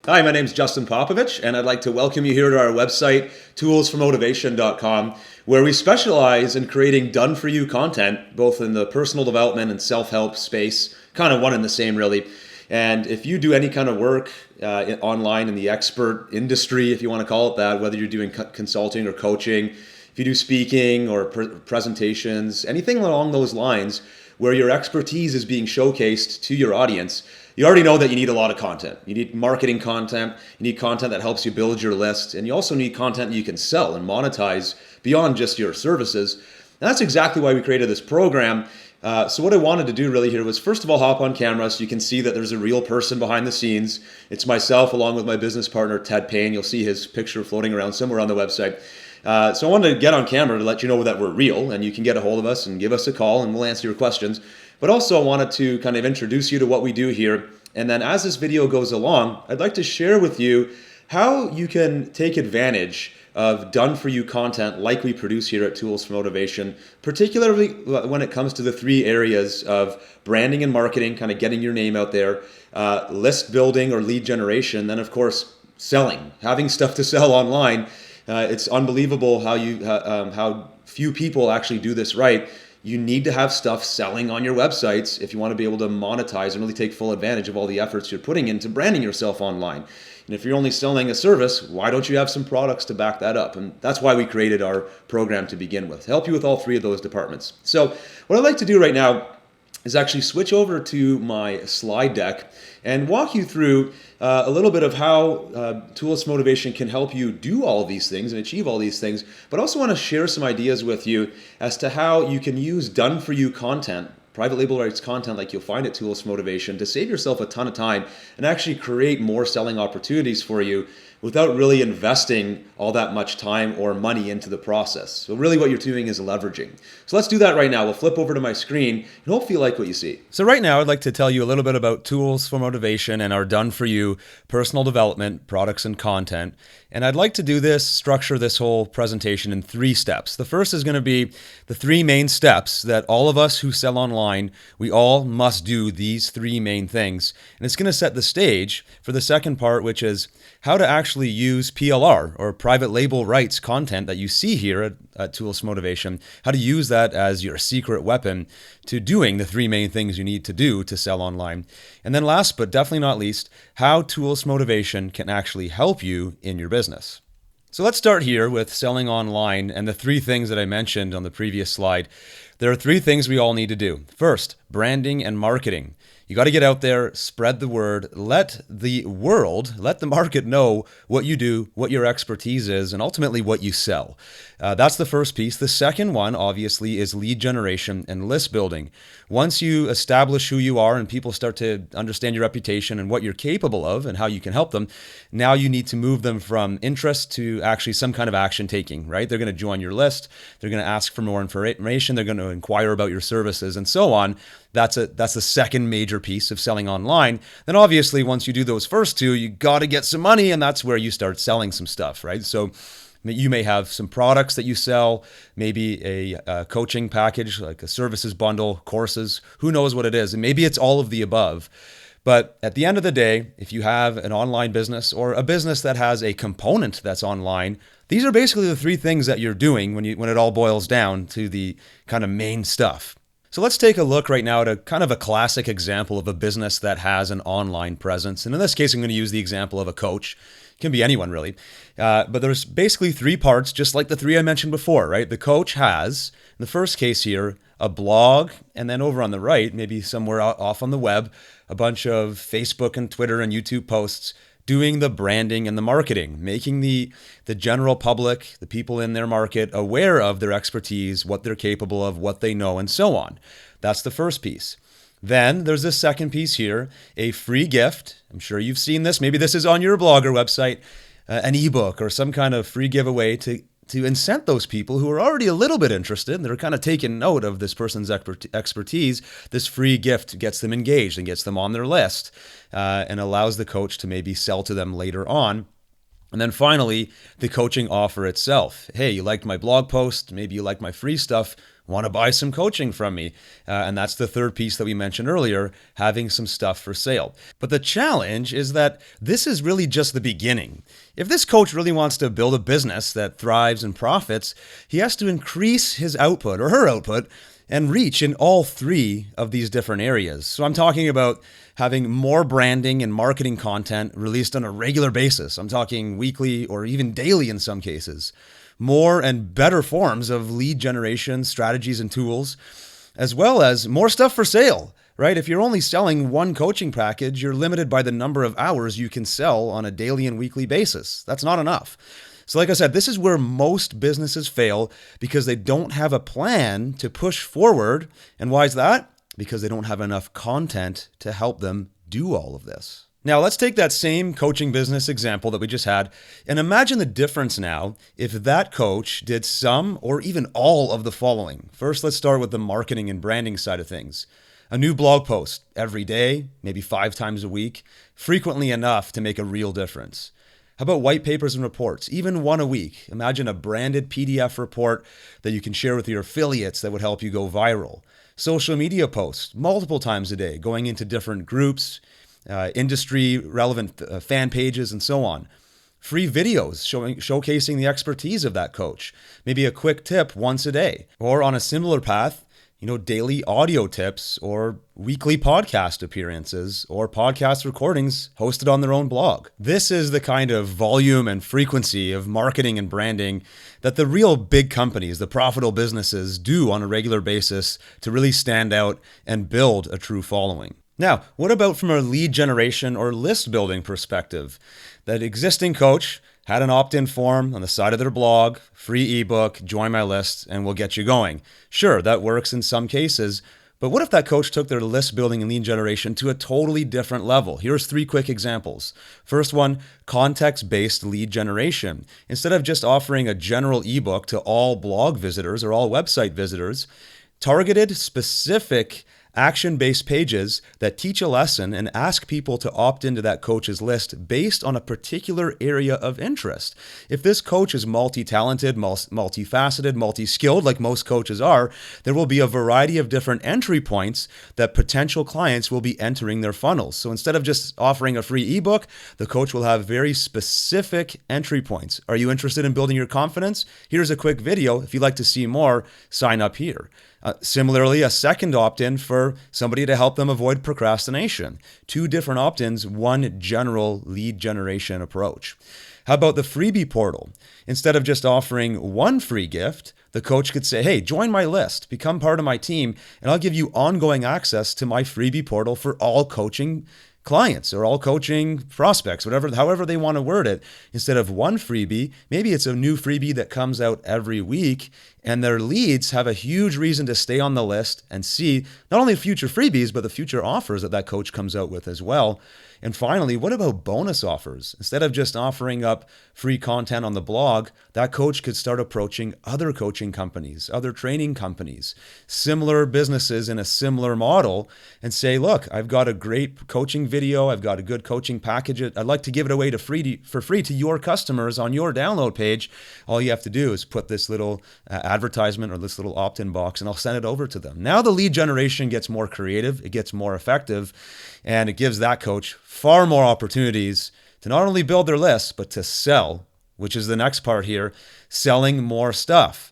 Hi, my name is Justin Popovich, and I'd like to welcome you here to our website, toolsformotivation.com, where we specialize in creating done-for-you content, both in the personal development and self-help space, kind of one and the same, really. And if you do any kind of work online in the expert industry, if you want to call it that, whether you're doing consulting or coaching, if you do speaking or presentations, anything along those lines, where your expertise is being showcased to your audience, you already know that you need a lot of content. You need marketing content, you need content that helps you build your list, and you also need content that you can sell and monetize beyond just your services. And that's exactly why we created this program. So what I wanted to do really here was, first of all, hop on camera so you can see that there's a real person behind the scenes. It's myself along with my business partner, Ted Payne. You'll see his picture floating around somewhere on the website. So I wanted to get on camera to let you know that we're real, and you can get a hold of us and give us a call and we'll answer your questions. But also I wanted to kind of introduce you to what we do here. And then as this video goes along, I'd like to share with you how you can take advantage of done-for-you content like we produce here at Tools for Motivation, particularly when it comes to the three areas of branding and marketing, kind of getting your name out there, list building or lead generation, then of course selling, having stuff to sell online. It's unbelievable how few people actually do this right. You need to have stuff selling on your websites if you want to be able to monetize and really take full advantage of all the efforts you're putting into branding yourself online. And if you're only selling a service, why don't you have some products to back that up? And that's why we created our program to begin with, to help you with all three of those departments. So what I'd like to do right now is actually switch over to my slide deck and walk you through a little bit of how Tools Motivation can help you do all of these things and achieve all these things, but also want to share some ideas with you as to how you can use done-for-you content, private label rights content like you'll find at Tools Motivation, to save yourself a ton of time and actually create more selling opportunities for you without really investing all that much time or money into the process. So really what you're doing is leveraging. So let's do that right now. We'll flip over to my screen and hopefully you like what you see. So right now I'd like to tell you a little bit about Tools for Motivation and our done-for-you personal development, products, and content. And I'd like to structure this whole presentation in 3 steps. The first is going to be the 3 main steps that all of us who sell online, we all must do these 3 main things. And it's going to set the stage for the second part, which is how to actually use PLR, or private label rights content that you see here at Tools Motivation, how to use that as your secret weapon to doing the 3 main things you need to do to sell online. And then last but definitely not least, how Tools Motivation can actually help you in your business. So let's start here with selling online and the 3 things that I mentioned on the previous slide. There are 3 things we all need to do. First, branding and marketing. You got to get out there, spread the word, let the market know what you do, what your expertise is, and ultimately what you sell. That's the first piece. The second one, obviously, is lead generation and list building. Once you establish who you are and people start to understand your reputation and what you're capable of and how you can help them, now you need to move them from interest to actually some kind of action taking, right? They're going to join your list. They're going to ask for more information. They're going to inquire about your services and so on. That's the second major piece of selling online. Then obviously, once you do those first 2, you got to get some money, and that's where you start selling some stuff, right? So you may have some products that you sell, maybe a coaching package, like a services bundle, courses, who knows what it is. And maybe it's all of the above. But at the end of the day, if you have an online business or a business that has a component that's online, these are basically the 3 things that you're doing when it all boils down to the kind of main stuff. So let's take a look right now at a kind of a classic example of a business that has an online presence. And in this case, I'm going to use the example of a coach. It can be anyone really. But there's basically 3 parts, just like the 3 I mentioned before, right? The coach has, in the first case here, a blog, and then over on the right, maybe somewhere off on the web, a bunch of Facebook and Twitter and YouTube posts doing the branding and the marketing, making the general public, the people in their market, aware of their expertise, what they're capable of, what they know, and so on. That's the first piece. Then there's this second piece here, a free gift. I'm sure you've seen this. Maybe this is on your blog or website, an ebook or some kind of free giveaway to incent those people who are already a little bit interested and they're kind of taking note of this person's expertise. This free gift gets them engaged and gets them on their list and allows the coach to maybe sell to them later on. And then finally, the coaching offer itself. Hey, you liked my blog post, maybe you liked my free stuff. want to buy some coaching from me. And that's the third piece that we mentioned earlier, having some stuff for sale. But the challenge is that this is really just the beginning. If this coach really wants to build a business that thrives and profits, he has to increase his output or her output and reach in all three of these different areas. So I'm talking about having more branding and marketing content released on a regular basis. I'm talking weekly or even daily in some cases. More and better forms of lead generation strategies and tools, as well as more stuff for sale, right? If you're only selling one coaching package, you're limited by the number of hours you can sell on a daily and weekly basis. That's not enough. So like I said, this is where most businesses fail because they don't have a plan to push forward. And why is that? Because they don't have enough content to help them do all of this. Now, let's take that same coaching business example that we just had and imagine the difference now if that coach did some or even all of the following. First, let's start with the marketing and branding side of things. A new blog post every day, maybe 5 times a week, frequently enough to make a real difference. How about white papers and reports, even one a week? Imagine a branded PDF report that you can share with your affiliates that would help you go viral. Social media posts, multiple times a day, going into different groups, industry relevant fan pages, and so on. Free videos showcasing the expertise of that coach. Maybe a quick tip once a day. Or on a similar path, daily audio tips or weekly podcast appearances or podcast recordings hosted on their own blog. This is the kind of volume and frequency of marketing and branding that the real big companies, the profitable businesses, do on a regular basis to really stand out and build a true following. Now, what about from a lead generation or list building perspective? That existing coach had an opt-in form on the side of their blog, free ebook, join my list, and we'll get you going. Sure, that works in some cases, but what if that coach took their list building and lead generation to a totally different level? Here's 3 quick examples. First one, context-based lead generation. Instead of just offering a general ebook to all blog visitors or all website visitors, targeted, specific action-based pages that teach a lesson and ask people to opt into that coach's list based on a particular area of interest. If this coach is multi-talented, multifaceted, multi-skilled, like most coaches are, there will be a variety of different entry points that potential clients will be entering their funnels. So instead of just offering a free ebook, the coach will have very specific entry points. Are you interested in building your confidence? Here's a quick video. If you'd like to see more, sign up here. Similarly, a second opt-in for somebody to help them avoid procrastination. 2 different opt-ins, 1 general lead generation approach. How about the freebie portal? Instead of just offering 1 free gift, the coach could say, hey, join my list, become part of my team, and I'll give you ongoing access to my freebie portal for all coaching clients or all coaching prospects, however they want to word it. Instead of 1 freebie, maybe it's a new freebie that comes out every week, and their leads have a huge reason to stay on the list and see not only future freebies, but the future offers that coach comes out with as well. And finally, what about bonus offers? Instead of just offering up free content on the blog, that coach could start approaching other coaching companies, other training companies, similar businesses in a similar model, and say, look, I've got a great coaching video, I've got a good coaching package, I'd like to give it away for free to your customers on your download page. All you have to do is put this little advertisement or this little opt-in box, and I'll send it over to them. Now the lead generation gets more creative, it gets more effective, and it gives that coach far more opportunities to not only build their list, but to sell, which is the next part here, selling more stuff.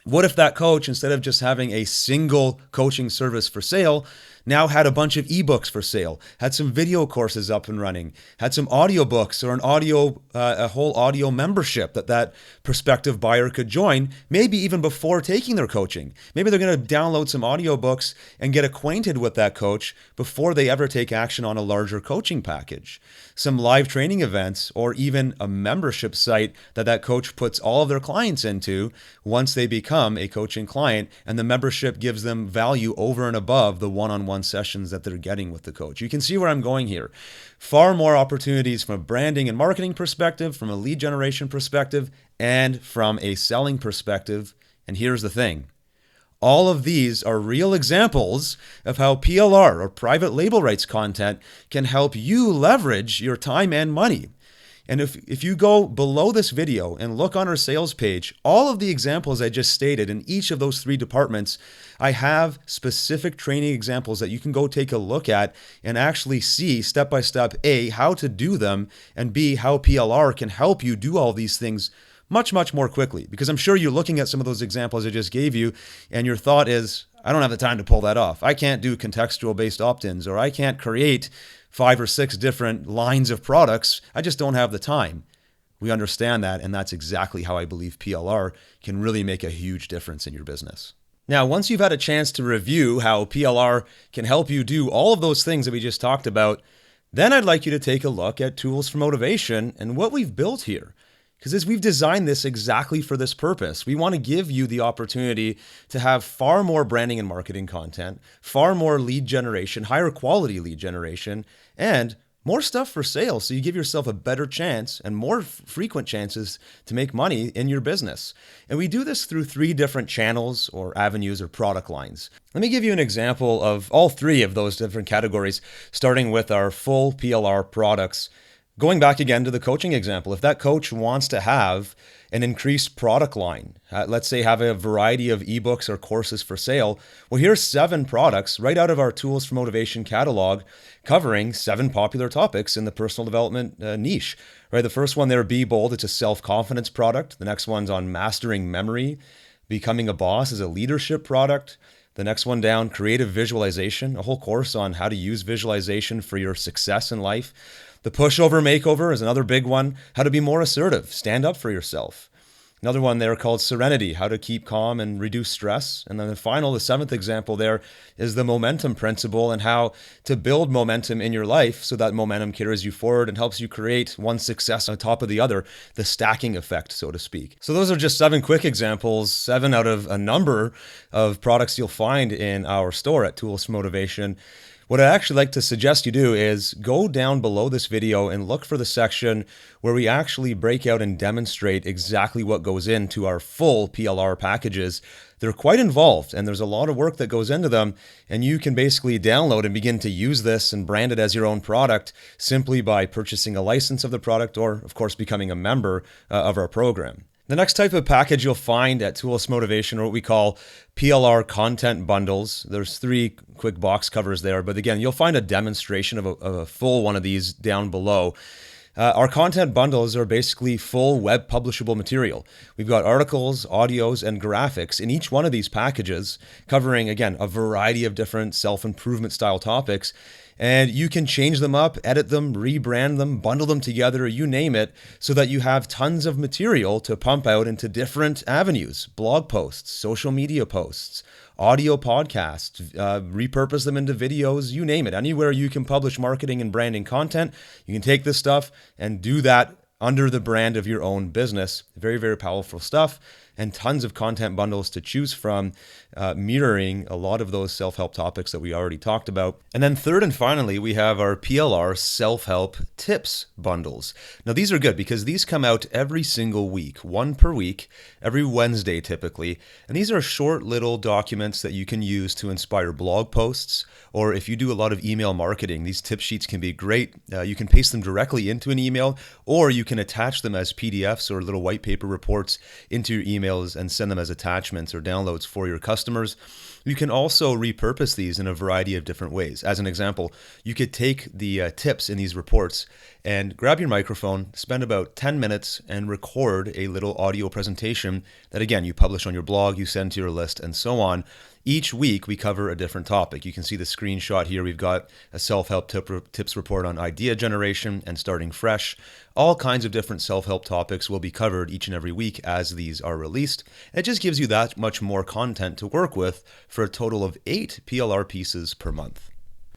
What if that coach, instead of just having a single coaching service for sale, now had a bunch of ebooks for sale, had some video courses up and running, had some audiobooks or a whole audio membership that prospective buyer could join, maybe even before taking their coaching. Maybe they're going to download some audiobooks and get acquainted with that coach before they ever take action on a larger coaching package. Some live training events or even a membership site that coach puts all of their clients into once they become a coaching client, and the membership gives them value over and above the one-on-one sessions that they're getting with the coach. You can see where I'm going here. Far more opportunities from a branding and marketing perspective, from a lead generation perspective, and from a selling perspective. And here's the thing. All of these are real examples of how PLR or private label rights content can help you leverage your time and money. And if you go below this video and look on our sales page, all of the examples I just stated in each of those 3 departments, I have specific training examples that you can go take a look at and actually see step by step, A, how to do them, and B, how PLR can help you do all these things much, much more quickly. Because I'm sure you're looking at some of those examples I just gave you, and your thought is, I don't have the time to pull that off. I can't do contextual-based opt-ins, or I can't create 5 or 6 different lines of products. I just don't have the time. We understand that, and that's exactly how I believe PLR can really make a huge difference in your business. Now, once you've had a chance to review how PLR can help you do all of those things that we just talked about, then I'd like you to take a look at Tools for Motivation and what we've built here. Because we've designed this exactly for this purpose. We want to give you the opportunity to have far more branding and marketing content, far more lead generation, higher quality lead generation, and more stuff for sales, so you give yourself a better chance and more frequent chances to make money in your business. And we do this through 3 different channels or avenues or product lines. Let me give you an example of all 3 of those different categories, starting with our full PLR products. Going back again to the coaching example, if that coach wants to have an increased product line, let's say have a variety of ebooks or courses for sale, well, here's 7 products right out of our Tools for Motivation catalog covering 7 popular topics in the personal development niche. Right, the first one there, Be Bold, it's a self-confidence product. The next one's on mastering memory. Becoming a Boss is a leadership product. The next one down, Creative Visualization, a whole course on how to use visualization for your success in life. The Pushover Makeover is another big one. How to be more assertive, stand up for yourself. Another one there called Serenity, how to keep calm and reduce stress. And then the 7th example there is the Momentum Principle and how to build momentum in your life so that momentum carries you forward and helps you create one success on top of the other, the stacking effect, so to speak. So those are just 7 quick examples, 7 out of a number of products you'll find in our store at Tools for Motivation. What I'd actually like to suggest you do is go down below this video and look for the section where we actually break out and demonstrate exactly what goes into our full PLR packages. They're quite involved and there's a lot of work that goes into them, and you can basically download and begin to use this and brand it as your own product simply by purchasing a license of the product or, of course, becoming a member of our program. The next type of package you'll find at Tools Motivation are what we call PLR content bundles. There's 3 quick box covers there, but again, you'll find a demonstration of a full one of these down below. Our content bundles are basically full web publishable material. We've got articles, audios, and graphics in each one of these packages, covering, again, a variety of different self-improvement style topics. And you can change them up, edit them, rebrand them, bundle them together, you name it, so that you have tons of material to pump out into different avenues: blog posts, social media posts, audio podcasts, repurpose them into videos, you name it. Anywhere you can publish marketing and branding content, you can take this stuff and do that under the brand of your own business. Very, very powerful stuff, and tons of content bundles to choose from, mirroring a lot of those self-help topics that we already talked about. And then third and finally, we have our PLR self-help tips bundles. Now these are good because these come out every single week, 1 per week, every Wednesday typically. And these are short little documents that you can use to inspire blog posts, or if you do a lot of email marketing, these tip sheets can be great. You can paste them directly into an email, or you can attach them as PDFs or little white paper reports into your emails and send them as attachments or downloads for your customers. You can also repurpose these in a variety of different ways. As an example, you could take the tips in these reports and grab your microphone, spend about 10 minutes and record a little audio presentation that, again, you publish on your blog, you send to your list, and so on. Each week, we cover a different topic. You can see the screenshot here. We've got a self-help tips report on idea generation and starting fresh. All kinds of different self-help topics will be covered each and every week as these are released. It just gives you that much more content to work with for a total of 8 PLR pieces per month.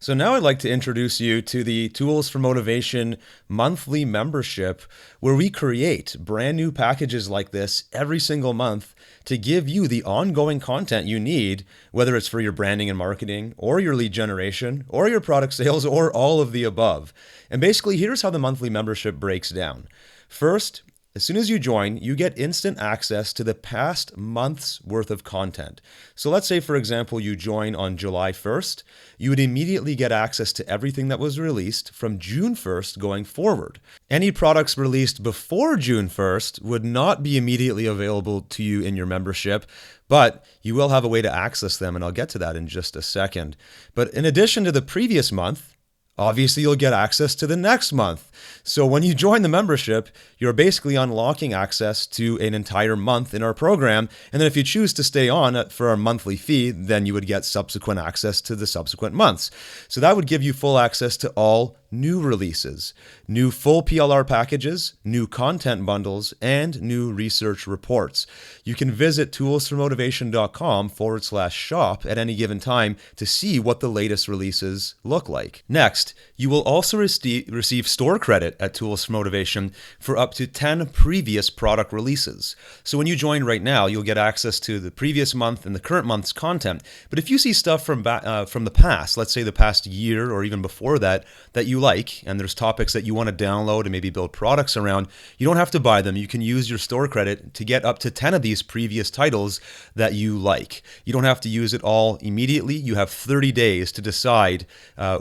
So now I'd like to introduce you to the Tools for Motivation monthly membership, where we create brand new packages like this every single month to give you the ongoing content you need, whether it's for your branding and marketing, or your lead generation, or your product sales, or all of the above. And basically, here's how the monthly membership breaks down. First, As soon as you join, you get instant access to the past month's worth of content. So let's say, for example, you join on July 1st, you would immediately get access to everything that was released from June 1st going forward. Any products released before June 1st would not be immediately available to you in your membership, but you will have a way to access them, and I'll get to that in just a second. But in addition to the previous month, obviously, you'll get access to the next month. So when you join the membership, you're basically unlocking access to an entire month in our program. And then if you choose to stay on for our monthly fee, then you would get subsequent access to the subsequent months. So that would give you full access to all new releases, new full PLR packages, new content bundles, and new research reports. You can visit toolsformotivation.com/shop at any given time to see what the latest releases look like. Next, you will also receive store credit at Tools for Motivation for up to 10 previous product releases. So when you join right now, you'll get access to the previous month and the current month's content. But if you see stuff from the past, let's say the past year or even before that you like, and there's topics that you want to download and maybe build products around, you don't have to buy them. You can use your store credit to get up to 10 of these previous titles that you like. You don't have to use it all immediately. You have 30 days to decide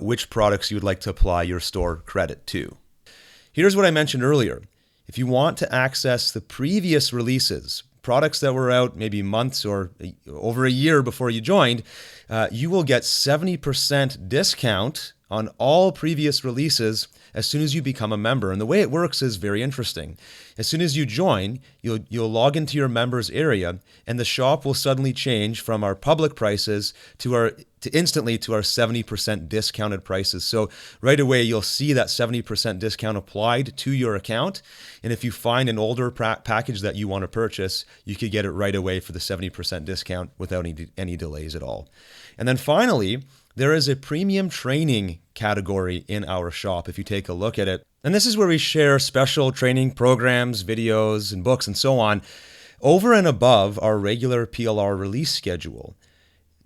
which products you would like to apply your store credit to. Here's what I mentioned earlier. If you want to access the previous releases, products that were out maybe months or over a year before you joined, you will get 70% discount on all previous releases as soon as you become a member. And the way it works is very interesting. As soon as you join, you'll log into your members area, and the shop will suddenly change from our public prices to instantly to our 70% discounted prices. So right away, you'll see that 70% discount applied to your account. And if you find an older package that you want to purchase, you could get it right away for the 70% discount without any delays at all. And then finally, there is a premium training category in our shop if you take a look at it. And this is where we share special training programs, videos, and books and so on over and above our regular PLR release schedule.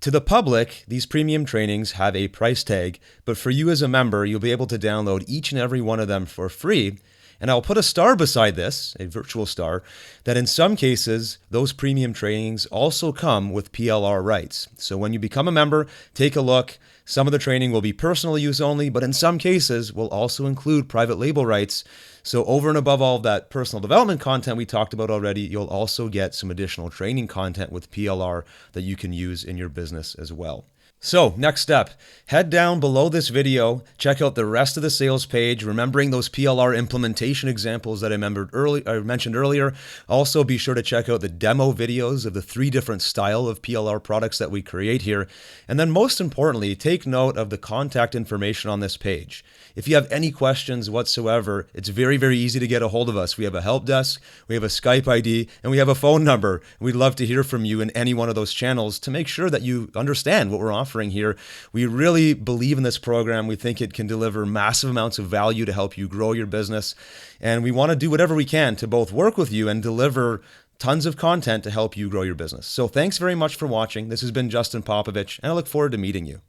To the public, these premium trainings have a price tag, but for you as a member, you'll be able to download each and every one of them for free. And I'll put a star beside this, a virtual star, that in some cases, those premium trainings also come with PLR rights. So when you become a member, take a look. Some of the training will be personal use only, but in some cases will also include private label rights. So over and above all of that personal development content we talked about already, you'll also get some additional training content with PLR that you can use in your business as well. So next step, head down below this video, check out the rest of the sales page, remembering those PLR implementation examples that I mentioned earlier. Also be sure to check out the demo videos of the 3 different style of PLR products that we create here. And then most importantly, take note of the contact information on this page. If you have any questions whatsoever, it's very, very easy to get a hold of us. We have a help desk, we have a Skype ID, and we have a phone number. We'd love to hear from you in any one of those channels to make sure that you understand what we're offering here. We really believe in this program. We think it can deliver massive amounts of value to help you grow your business. And we want to do whatever we can to both work with you and deliver tons of content to help you grow your business. So thanks very much for watching. This has been Justin Popovich, and I look forward to meeting you.